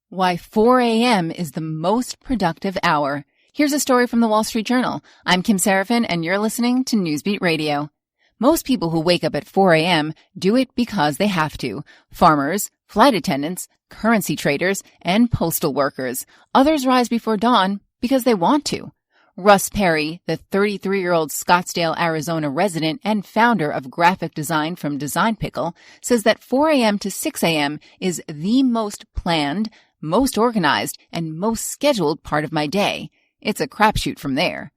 Why 4 a.m. is the most productive hour. Here's a story from the Wall Street Journal. I'm Kim Seraphin, and you're listening to Newsbeat Radio. Most people who wake up at 4 a.m. do it because they have to. Farmers, flight attendants, currency traders, and postal workers. Others rise before dawn because they want to. Russ Perry, the 33-year-old Scottsdale, Arizona resident and founder of graphic design from Design Pickle, says that 4 a.m. to 6 a.m. is the most planned, most organized, and most scheduled part of my day. It's a crapshoot from there.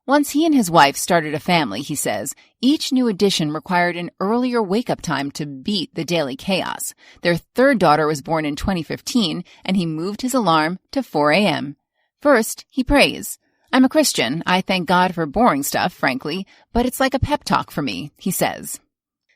Once he and his wife started a family, he says, each new addition required an earlier wake-up time to beat the daily chaos. Their third daughter was born in 2015, and he moved his alarm to 4 a.m. First, he prays. I'm a Christian. I thank God for boring stuff, frankly, but it's like a pep talk for me, he says.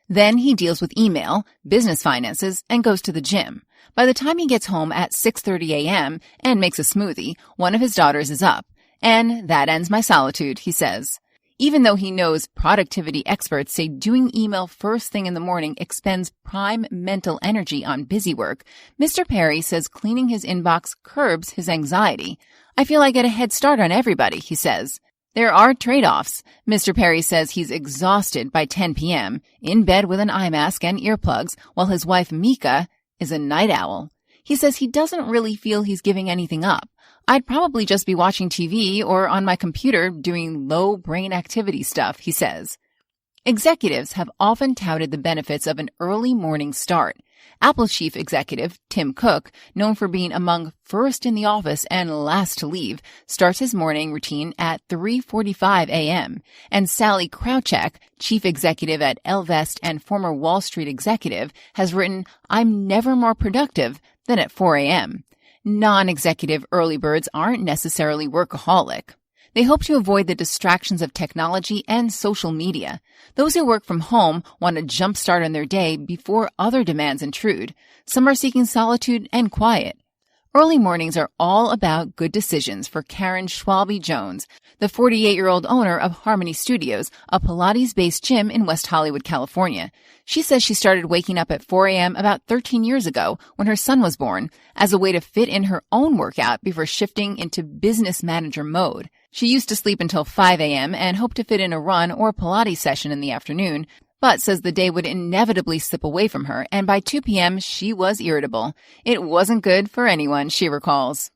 Then he deals with email, business finances, and goes to the gym. By the time he gets home at 6:30 a.m. and makes a smoothie, one of his daughters is up. And that ends my solitude, he says. Even though he knows productivity experts say doing email first thing in the morning expends prime mental energy on busy work, Mr. Perry says cleaning his inbox curbs his anxiety. I feel I get a head start on everybody, he says. There are trade-offs. Mr. Perry says he's exhausted by 10 p.m., in bed with an eye mask and earplugs, while his wife Mika is a night owl. He says he doesn't really feel he's giving anything up. I'd probably just be watching TV or on my computer doing low brain activity stuff, he says. Executives have often touted the benefits of an early morning start. Apple chief executive Tim Cook, known for being among first in the office and last to leave, starts his morning routine at 3:45 a.m. And Sally Krawcheck, chief executive at Ellevest and former Wall Street executive, has written, I'm never more productive than at 4 a.m. Non-executive early birds aren't necessarily workaholic. They hope to avoid the distractions of technology and social media. Those who work from home want a jump start on their day before other demands intrude. Some are seeking solitude and quiet. Early mornings are all about good decisions for Karen Schwalbe-Jones, the 48-year-old owner of Harmony Studios, a Pilates-based gym in West Hollywood, California. She says she started waking up at 4 a.m. about 13 years ago when her son was born as a way to fit in her own workout before shifting into business manager mode. She used to sleep until 5 a.m. and hoped to fit in a run or Pilates session in the afternoon, but says the day would inevitably slip away from her, and by 2 p.m. she was irritable. It wasn't good for anyone, she recalls.